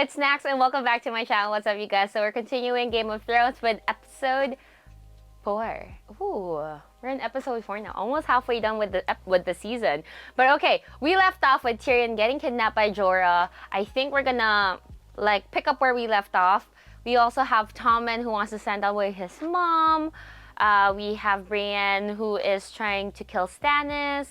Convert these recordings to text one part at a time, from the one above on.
it's Nax and welcome back to my channel. What's up, you guys? So we're continuing Game of Thrones with episode 4. Ooh, we're in episode 4 now. Almost halfway done with the season. But okay, we left off with Tyrion getting kidnapped by Jorah. I think we're gonna like pick up where we left off. We also have Tommen who wants to send away his mom. We have Brienne who is trying to kill Stannis.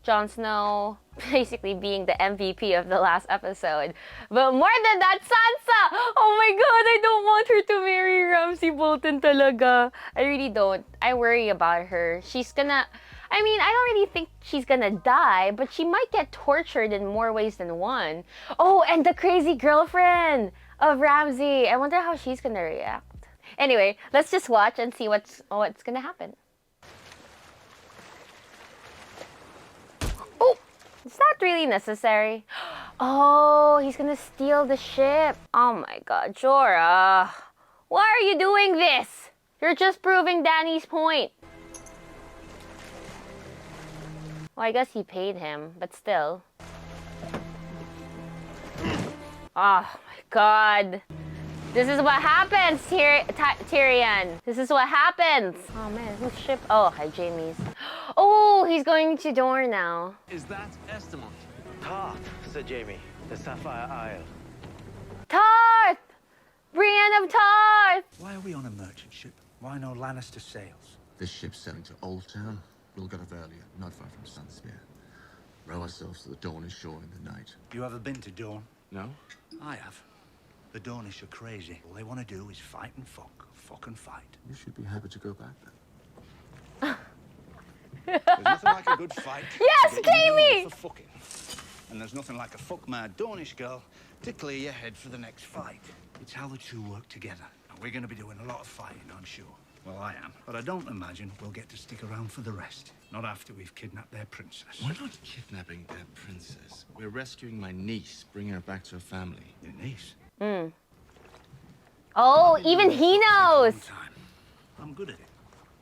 Jon Snow basically being the MVP of the last episode. But more than that, Sansa! Oh my god, I don't want her to marry Ramsay Bolton talaga. I really don't. I worry about her. She's gonna... I mean, I don't really think she's gonna die, but she might get tortured in more ways than one. Oh, and the crazy girlfriend of Ramsay. I wonder how she's gonna react. Anyway, let's just watch and see what's gonna happen. Is that really necessary? Oh, he's gonna steal the ship. Oh my god, Jorah. Why are you doing this? You're just proving Dany's point. Well, I guess he paid him, but still. Oh my god. This is what happens, Tyrion. This is what happens. Oh man, whose ship? Oh, hi, Jaime's. Oh, he's going to Dorne now. Is that Estamont? Tarth, said Jaime. The Sapphire Isle. Tarth! Brienne of Tarth! Why are we on a merchant ship? Why no Lannister sails? This ship's sailing to Old Town. We'll get off earlier, not far from Sunspear. Row ourselves to the Dornish shore in the night. You ever been to Dorne? No? I have. The Dornish are crazy. All they want to do is fight and fuck. Fuck and fight. You should be happy to go back then. There's nothing like a good fight. Yes, to get you Jaime! for fucking. And there's nothing like a fuck-mad Dornish girl to clear your head for the next fight. It's how the two work together. And we're going to be doing a lot of fighting, I'm sure. Well, I am. But I don't imagine we'll get to stick around for the rest. Not after we've kidnapped their princess. We're not kidnapping their princess. We're rescuing my niece, bringing her back to her family. Your niece? Oh, even he knows. I'm good at it.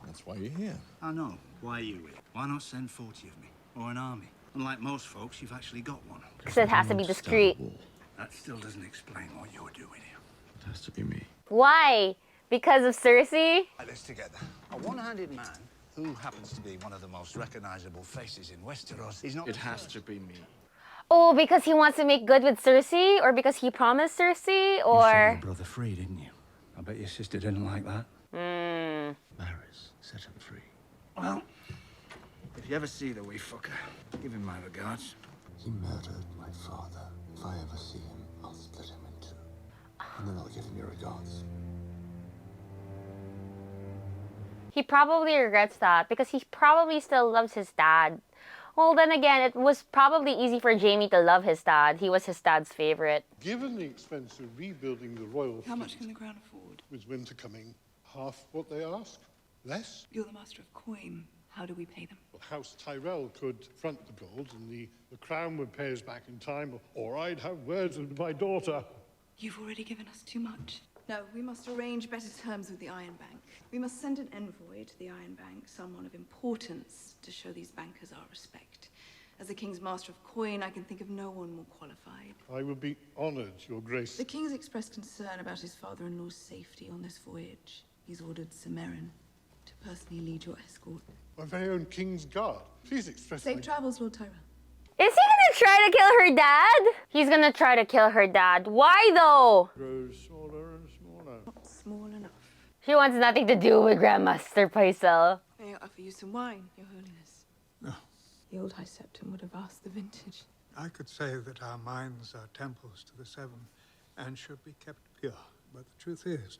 That's why you're here. I know. Why are you here? Why not send 40 of me? Or an army? Unlike most folks, you've actually got one. Because it has to be discreet. That still doesn't explain what you're doing here. It has to be me. Why? Because of Cersei? This together. A one-handed man who happens to be one of the most recognizable faces in Westeros is not... It has to be me. Oh, because he wants to make good with Cersei? Or because he promised Cersei? Or... You set your brother free, didn't you? I bet your sister didn't like that. Varys set him free. Well, if you ever see the wee fucker, give him my regards. He murdered my father. If I ever see him, I'll split him in two. And then I'll give him your regards. He probably regrets that because he probably still loves his dad. Well, then again, it was probably easy for Jaime to love his dad. He was his dad's favorite. Given the expense of rebuilding the royal How much fleet, can the crown afford? with winter coming, half what they ask? Less? You're the master of coin. How do we pay them? Well, House Tyrell could front the gold and the crown would pay us back in time, or I'd have words with my daughter. You've already given us too much. No, we must arrange better terms with the Iron Bank. We must send an envoy to the Iron Bank, someone of importance, to show these bankers our respect. As the King's master of coin, I can think of no one more qualified. I would be honored, Your Grace. The King's expressed concern about his father-in-law's safety on this voyage. He's ordered Sir Meereen to personally lead your escort. My very own King's Guard. Please express Safe my... travels, Lord Tyrell. Is he gonna try to kill her dad? He's gonna try to kill her dad. Why though? Grows smaller and smaller. Not small enough. She wants nothing to do with Grandmaster Pycelle. May I offer you some wine, Your Holiness? No. The old High Septon would have asked the vintage. I could say that our minds are temples to the seven and should be kept pure. But the truth is,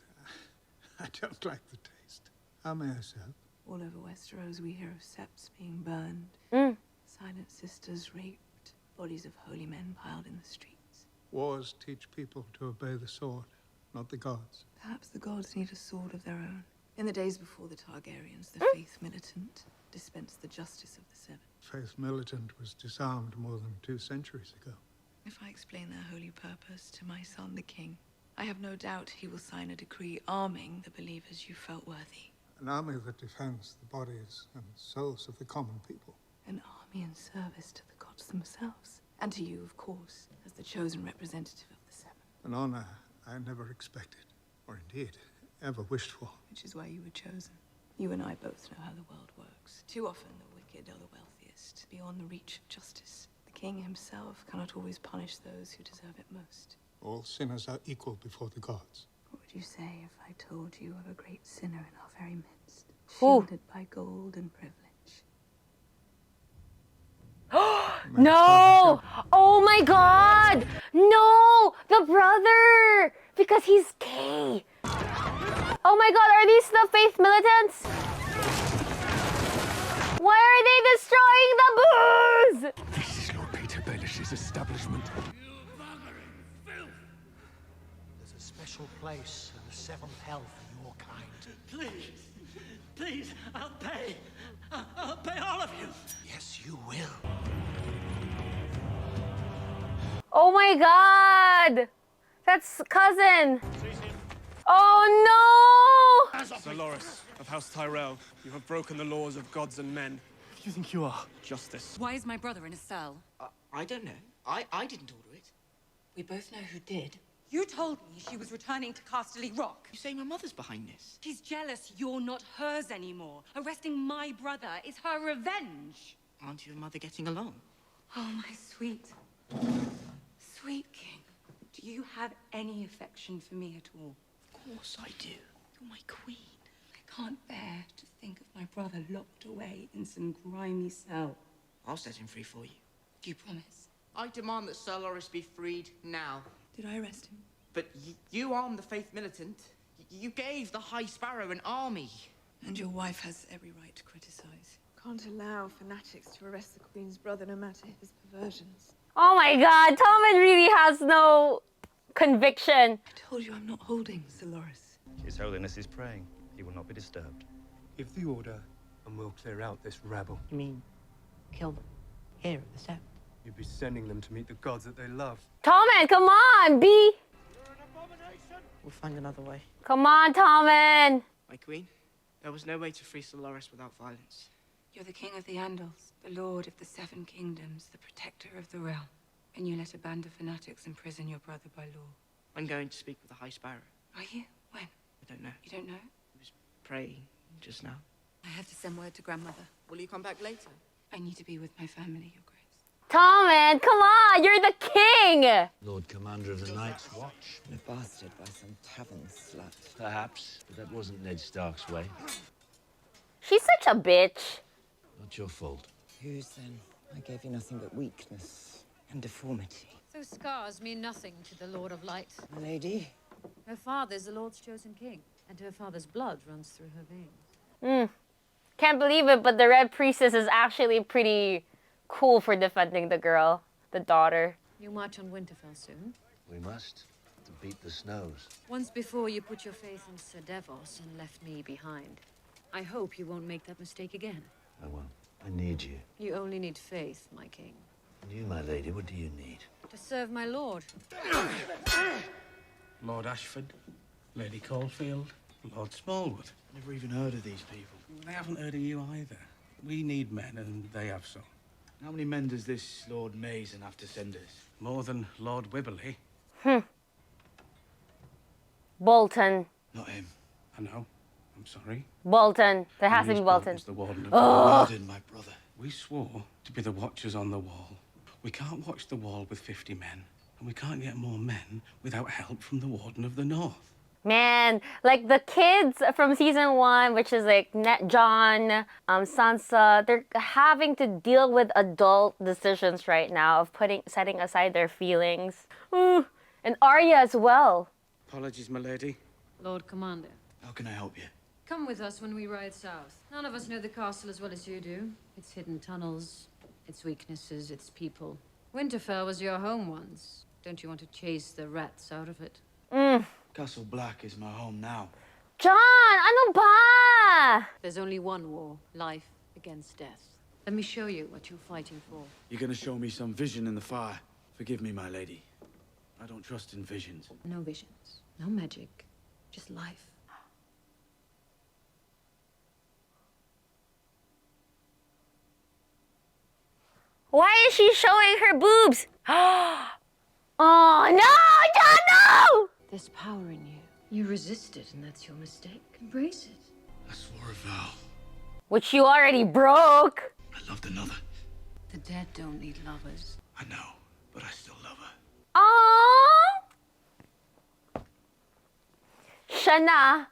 I don't like the taste. How may I serve? All over Westeros, we hear of septs being burned, silent sisters raped, bodies of holy men piled in the streets. Wars teach people to obey the sword, not the gods. Perhaps the gods need a sword of their own. In the days before the Targaryens, the faith militant dispensed the justice of the seven. Faith militant was disarmed more than 2 centuries ago. If I explain their holy purpose to my son, the king, I have no doubt he will sign a decree arming the believers you felt worthy. An army that defends the bodies and souls of the common people. An army in service to the gods themselves. And to you, of course, as the chosen representative of the seven. An honor I never expected, or indeed ever wished for. Which is why you were chosen. You and I both know how the world works. Too often the wicked are the wealthiest, beyond the reach of justice. The king himself cannot always punish those who deserve it most. All sinners are equal before the gods. What would you say if I told you of a great sinner in our very midst, Who? shielded by gold and privilege? No! Oh my god! No! The brother! Because he's gay. Oh my god, are these the faith militants? Why are they destroying the booze? This is Lord Peter Baelish's establishment. There's a special place in the seventh hell for your kind. Please, I'll pay. I'll pay all of you. Yes, you will. Oh my god! That's cousin. Oh no! Sir Loras of House Tyrell, you have broken the laws of gods and men. Who do you think you are? Justice. Why is my brother in a cell? I don't know. I didn't order it. We both know who did. You told me she was returning to Casterly Rock. You say my mother's behind this? She's jealous you're not hers anymore. Arresting my brother is her revenge. Aren't you and mother getting along? Oh, my sweet, sweet king. Do you have any affection for me at all? Of course I do. You're my queen. I can't bear to think of my brother locked away in some grimy cell. I'll set him free for you. Do you promise? I demand that Sir Loras be freed now. Did I arrest him? But you armed the faith militant. You gave the High Sparrow an army. And your wife has every right to criticize. Can't allow fanatics to arrest the Queen's brother, no matter his perversions. Oh my god, Tommen really has no conviction. I told you I'm not holding Sir Loras. His Holiness is praying. He will not be disturbed. Give the order, and we'll clear out this rabble. You mean kill them? Here at the Sept? You'd be sending them to meet the gods that they love. Tommen, come on, B. We'll find another way. Come on, Tommen. My queen, there was no way to free Sir Loras without violence. You're the king of the Andals, the lord of the Seven Kingdoms, the protector of the realm. And you let a band of fanatics imprison your brother by law. I'm going to speak with the High Sparrow. Are you? When? I don't know. You don't know? He was praying just now. I have to send word to grandmother. Will you come back later? I need to be with my family, Your Grace. Tommen, come on, you're the king. Lord Commander of the Night's Watch. And a bastard by some tavern slut. Perhaps, but that wasn't Ned Stark's way. She's such a bitch. Not your fault. Whose then? I gave you nothing but weakness and deformity. So scars mean nothing to the Lord of Light. My lady? Her father's the Lord's chosen king, and her father's blood runs through her veins. Can't believe it, but the Red Priestess is actually pretty cool for defending the girl, the daughter. You march on Winterfell soon. We must, to beat the snows. Once before, you put your faith in Sir Devos and left me behind. I hope you won't make that mistake again. I won't. I need you. You only need faith, my king. And you, my lady, what do you need? To serve my lord. Lord Ashford, Lady Caulfield, Lord Smallwood. Never even heard of these people. They haven't heard of you either. We need men, and they have some. How many men does this Lord Mason have to send us? More than Lord Wibberley. Bolton. Not him. I know. I'm sorry. Bolton. There has to be Bolton. Was the warden of Murdered my brother. We swore to be the watchers on the wall. We can't watch the wall with 50 men, and we can't get more men without help from the Warden of the North. Man, like the kids from season 1, which is like Jon, Sansa, they're having to deal with adult decisions right now of setting aside their feelings. And Arya as well. Apologies, my lady. Lord Commander, How can I help you? come with us when we ride south. None of us know the castle as well as you do. Its hidden tunnels, its weaknesses, its people. Winterfell was your home once. Don't you want to chase the rats out of it? Castle Black is my home now. Jon, ano ba? There's only one war, life against death. Let me show you what you're fighting for. You're gonna show me some vision in the fire. Forgive me, my lady. I don't trust in visions. No visions, no magic, just life. Why is she showing her boobs? Oh, no! Jon, no! There's power in you. You resist it, and that's your mistake. Embrace it. I swore a vow. Which you already broke. I loved another. The dead don't need lovers. I know, but I still love her. Aww. Shana.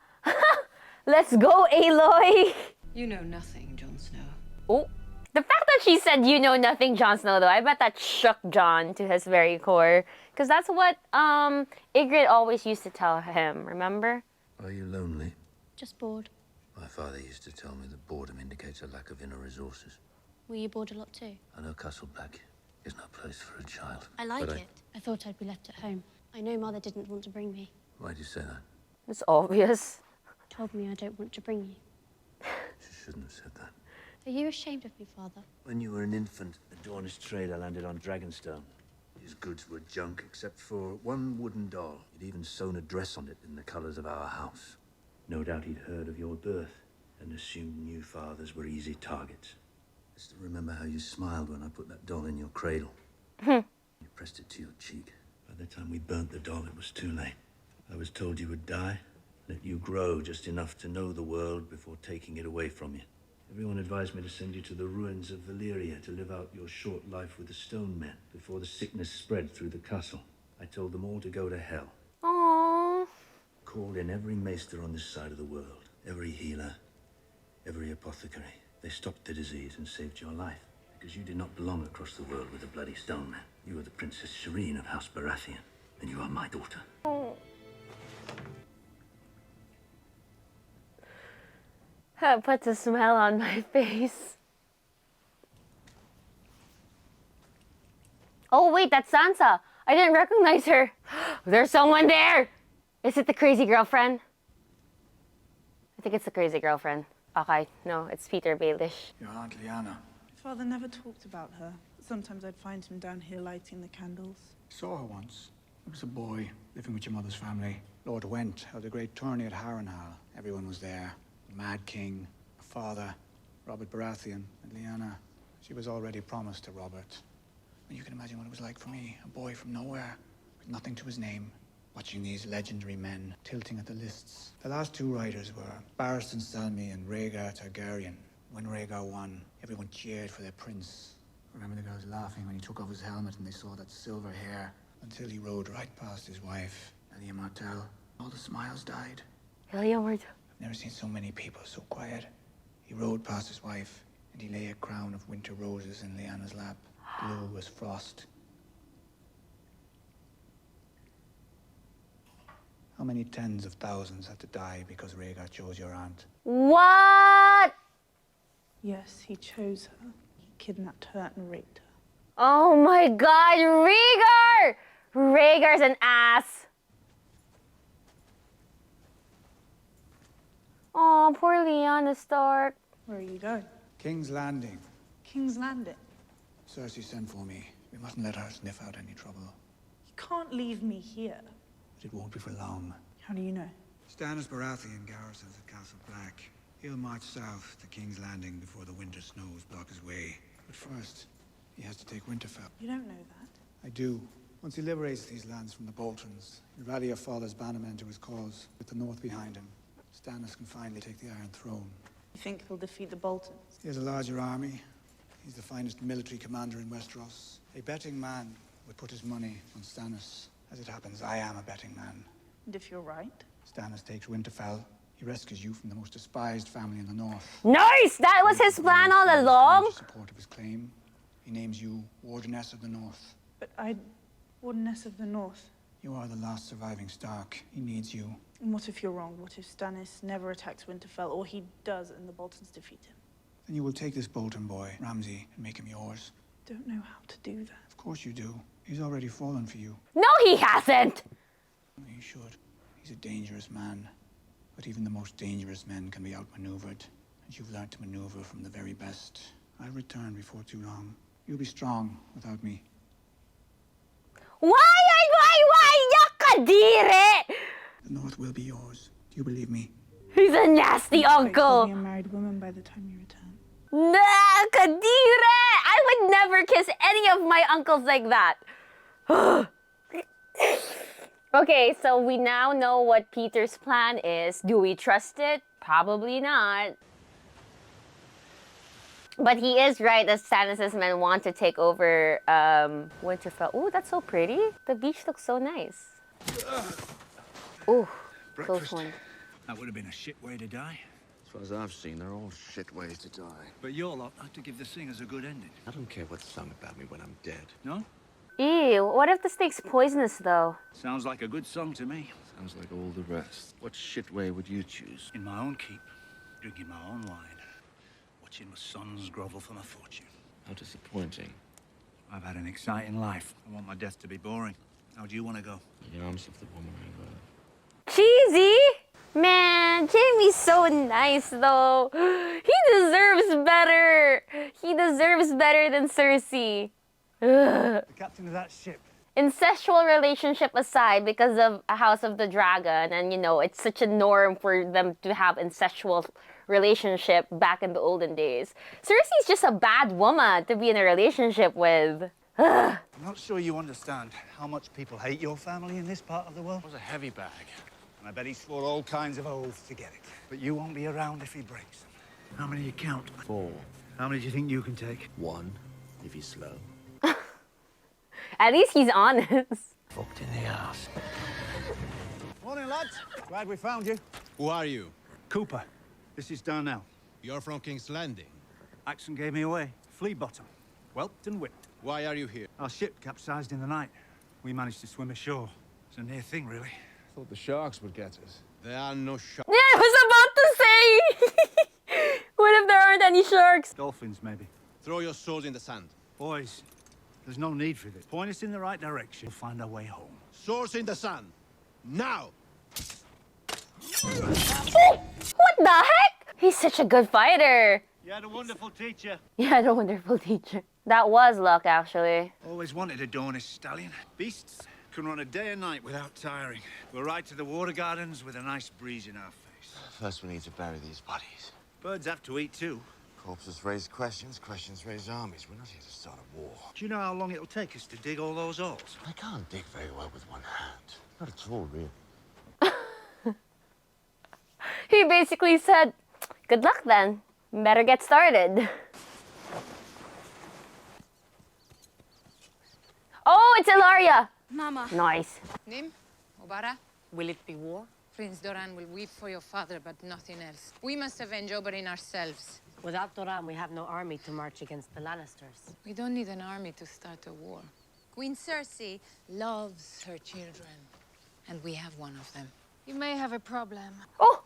Let's go, Aloy. You know nothing, Jon Snow. Oh. The fact that she said you know nothing, Jon Snow, though, I bet that shook Jon to his very core. Because that's what Ygritte always used to tell him, remember? Are you lonely? Just bored. My father used to tell me that boredom indicates a lack of inner resources. Were you bored a lot too? I know Castle Black is no place for a child. I like but it. I thought I'd be left at home. I know Mother didn't want to bring me. Why do you say that? It's obvious. Told me I don't want to bring you. She shouldn't have said that. Are you ashamed of me, Father? When you were an infant, a Dornish trader landed on Dragonstone. His goods were junk except for one wooden doll. He'd even sewn a dress on it in the colors of our house. No doubt he'd heard of your birth and assumed new fathers were easy targets. I still remember how you smiled when I put that doll in your cradle. You pressed it to your cheek. By the time we burnt the doll, it was too late. I was told you would die, let you grow just enough to know the world before taking it away from you. Everyone advised me to send you to the ruins of Valyria to live out your short life with the stone men before the sickness spread through the castle. I told them all to go to hell. Aww. Called in every maester on this side of the world, every healer, every apothecary. They stopped the disease and saved your life, because you did not belong across the world with the bloody stone man. You are the Princess Shireen of House Baratheon, and you are my daughter. That puts a smile on my face. Oh wait, that's Sansa. I didn't recognize her. There's someone there. Is it the crazy girlfriend? I think it's the crazy girlfriend. Okay, no, it's Peter Baelish. Your Aunt Lyanna. Father never talked about her. Sometimes I'd find him down here lighting the candles. Saw her once. I was a boy, living with your mother's family. Lord Went held a great tourney at Harrenhal. Everyone was there. The Mad King, a father, Robert Baratheon, and Lyanna. She was already promised to Robert. And you can imagine what it was like for me, a boy from nowhere, with nothing to his name, watching these legendary men tilting at the lists. The last two riders were Barristan Selmy and Rhaegar Targaryen. When Rhaegar won, everyone cheered for their prince. Remember the guys laughing when he took off his helmet and they saw that silver hair, until he rode right past his wife, Elia Martell. All the smiles died. Elia Martell. I've never seen so many people so quiet. He rode past his wife, and he lay a crown of winter roses in Lyanna's lap, blue as frost. How many tens of thousands had to die because Rhaegar chose your aunt? What? Yes, he chose her. He kidnapped her and raped her. Oh my god, Rhaegar! Rhaegar's an ass. Oh, poor Lyanna Stark. Where are you going? King's Landing. King's Landing. Cersei sent for me. We mustn't let her sniff out any trouble. You can't leave me here. But it won't be for long. How do you know? Stannis Baratheon garrisons at Castle Black. He'll march south to King's Landing before the winter snows block his way. But first, he has to take Winterfell. You don't know that. I do. Once he liberates these lands from the Boltons, he'll rally your father's bannermen to his cause, with the north behind him. Stannis can finally take the Iron Throne. You think he'll defeat the Boltons? He has a larger army. He's the finest military commander in Westeros. A betting man would put his money on Stannis. As it happens, I am a betting man. And if you're right? Stannis takes Winterfell. He rescues you from the most despised family in the north. Nice! That was his plan all along. In support of his claim, he names you Wardeness of the North. But Wardeness of the North. You are the last surviving Stark. He needs you. And what if you're wrong? What if Stannis never attacks Winterfell, or he does and the Boltons defeat him? Then you will take this Bolton boy, Ramsay, and make him yours. Don't know how to do that. Of course you do. He's already fallen for you. No, he hasn't! You should. He's a dangerous man. But even the most dangerous men can be outmaneuvered. And you've learned to maneuver from the very best. I'll return before too long. You'll be strong without me. Why? Yakadire! The North will be yours. Do you believe me? He's a nasty uncle. You'll be a married woman by the time you return. Nah, Kadire! I would never kiss any of my uncles like that. Okay, so we now know what Peter's plan is. Do we trust it? Probably not. But he is right that Stannis' men want to take over Winterfell. Ooh, that's so pretty. The beach looks so nice. Ooh, close one. That would have been a shit way to die. As far as I've seen, they're all shit ways to die. But your lot like to give the singers a good ending. I don't care what's sung about me when I'm dead. No? Ew, what if the snake's poisonous though? Sounds like a good song to me. Sounds like all the rest. What shit way would you choose? In my own keep, drinking my own wine, watching my sons grovel for my fortune. How disappointing. I've had an exciting life. I want my death to be boring. How do you want to go? In the arms of the woman I love. Cheesy? Man, Jaime's so nice though. He deserves better. He deserves better than Cersei. Ugh. The captain of that ship. Incestual relationship aside, because of a House of the Dragon, and you know, it's such a norm for them to have incestual relationship back in the olden days. Cersei's just a bad woman to be in a relationship with. Ugh. I'm not sure you understand how much people hate your family in this part of the world. It was a heavy bag. And I bet he swore all kinds of oaths to get it. But you won't be around if he breaks them. How many you count? 4. How many do you think you can take? 1, if he's slow. At least he's honest. Fucked in the ass. Morning, lads. Glad we found you. Who are you? Cooper. This is Darnell. You're from King's Landing. Axon gave me away. Flea bottom. Whelped and whipped. Why are you here? Our ship capsized in the night. We managed to swim ashore. It's a near thing, really. Thought the sharks would get us. There are no sharks. Yeah, I was about to say! What if there aren't any sharks? Dolphins, maybe. Throw your swords in the sand. Boys, there's no need for this. Point us in the right direction. We'll find our way home. Swords in the sand. Now! What the heck? He's such a good fighter. You had a wonderful teacher. You had a wonderful teacher. That was luck, actually. Always wanted a Dornish stallion. Beasts can run a day and night without tiring. We'll ride to the water gardens with a nice breeze in our face. First, we need to bury these bodies. Birds have to eat too. Corpses raise questions, questions raise armies. We're not here to start a war. Do you know how long it'll take us to dig all those holes? I can't dig very well with one hand. Not at all, really. He basically said, good luck then. Better get started. Oh, it's Ilaria. Mama. Nice. Nim, Obara, will it be war? Prince Doran will weep for your father, but nothing else. We must avenge Oberyn ourselves. Without Doran, we have no army to march against the Lannisters. We don't need an army to start a war. Queen Cersei loves her children, and we have one of them. You may have a problem. Oh!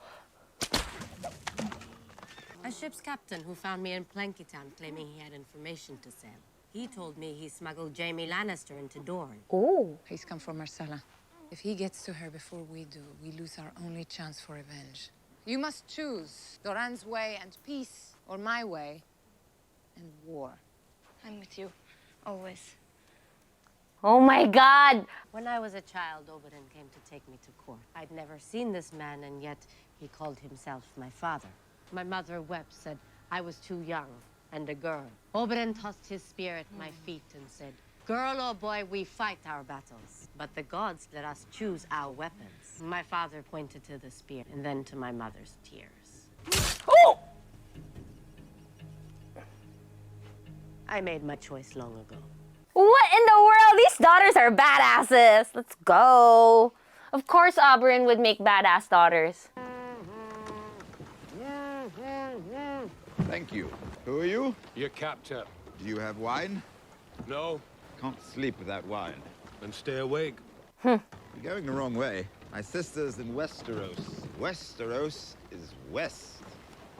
A ship's captain who found me in Plankytown claiming he had information to sell. He told me he smuggled Jaime Lannister into Dorne. Oh. He's come from Marcella. If he gets to her before we do, we lose our only chance for revenge. You must choose Doran's way and peace, or my way and war. I'm with you, always. Oh my God! When I was a child, Oberyn came to take me to court. I'd never seen this man, and yet he called himself my father. My mother wept, said I was too young and a girl. Oberyn tossed his spear at my feet and said, girl or boy, we fight our battles, but the gods let us choose our weapons. My father pointed to the spear and then to my mother's tears. Oh! I made my choice long ago. What in the world? These daughters are badasses. Let's go. Of course Oberyn would make badass daughters. Thank you. Who are you? Your captain. Do you have wine? No. Can't sleep without wine. Then stay awake. You're going the wrong way. My sister's in Westeros. Westeros is west.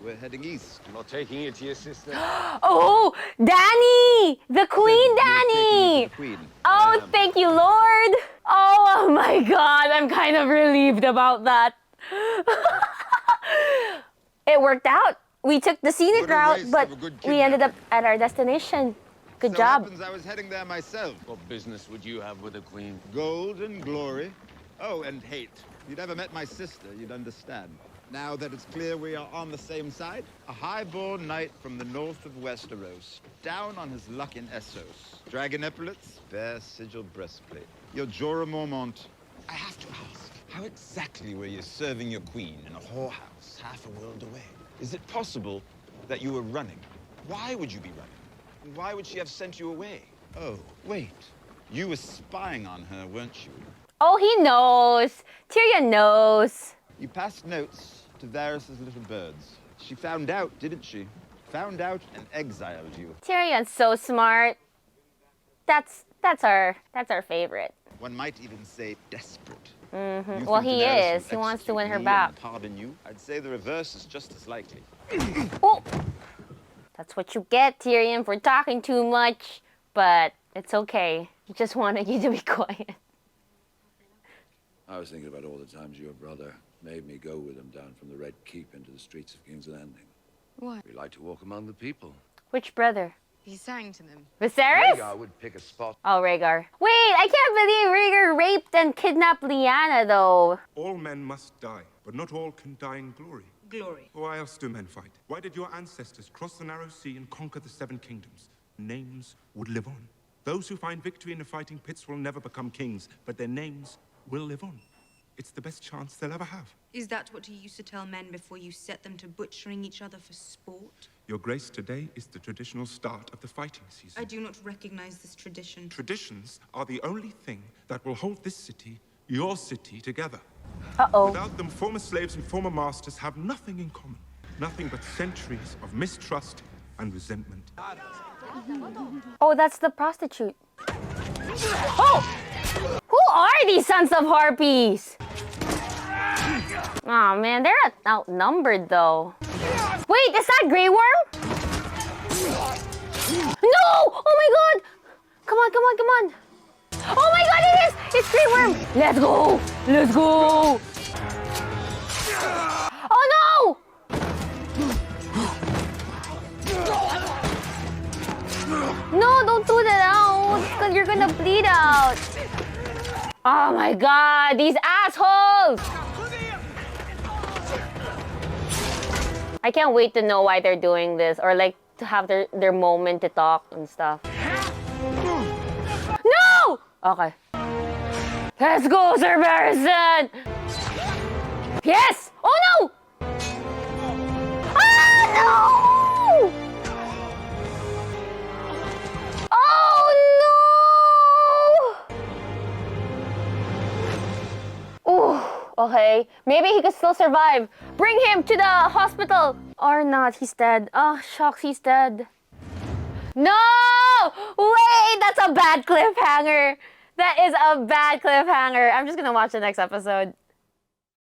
We're heading east. I'm not taking it to your sister. Oh, Dany! The Queen Dany! The Queen. Oh, thank you, Lord! Oh my God, I'm kind of relieved about that. It worked out. We took the scenic route, but we ended up at our destination. Good job. Happens I was heading there myself. What business would you have with the Queen? Gold and glory. Oh, and hate. If you'd ever met my sister, you'd understand. Now that it's clear we are on the same side, a high-born knight from the north of Westeros, down on his luck in Essos. Dragon epaulets, bare sigil breastplate. Your Jorah Mormont. I have to ask, how exactly were you serving your queen in a whorehouse half a world away? Is it possible that you were running? Why would you be running? And why would she have sent you away? Oh, wait. You were spying on her, weren't you? Oh, he knows. Tyrion knows. You passed notes to Varys' little birds. She found out, didn't she? Found out and exiled you. Tyrion's so smart. That's our favorite. One might even say desperate. Mm-hmm. You Well, think he Daenerys is. will He wants to execute win her me back. and pardon you? I'd say the reverse is just as likely. Oh, that's what you get, Tyrion, for talking too much. But it's okay. He just wanted you to be quiet. I was thinking about all the times your brother made me go with him down from the Red Keep into the streets of King's Landing. What? We like to walk among the people. Which brother? He sang to them. Viserys? Rhaegar would pick a spot. Oh, Rhaegar. Wait, I can't believe Rhaegar raped and kidnapped Lyanna, though. All men must die, but not all can die in glory. Glory. Why else do men fight? Why did your ancestors cross the narrow sea and conquer the seven kingdoms? Names would live on. Those who find victory in the fighting pits will never become kings, but their names will live on. It's the best chance they'll ever have. Is that what you used to tell men before you set them to butchering each other for sport? Your grace, today is the traditional start of the fighting season. I do not recognize this tradition. Traditions are the only thing that will hold this city, your city, together. Uh-oh. Without them, former slaves and former masters have nothing in common. Nothing but centuries of mistrust and resentment. Oh, that's the prostitute. Oh! Who are these sons of harpies? Aw, man, they're outnumbered, though. Wait, is that Grey Worm? No! Oh my god! Come on, come on, come on! Oh my god, it is! It's Grey Worm! Let's go! Let's go! Oh no! No, don't do that out! Because you're gonna bleed out! Oh my god, these assholes! I can't wait to know why they're doing this, or like to have their moment to talk and stuff. No! Okay. Let's go, Sir Barristan! Yes! Oh no! Ah, no! Oh no! Ooh, okay. Maybe he could still survive. Bring him to the hospital! Or not, he's dead. Oh, shucks, he's dead. No! Wait, that's a bad cliffhanger. That is a bad cliffhanger. I'm just gonna watch the next episode.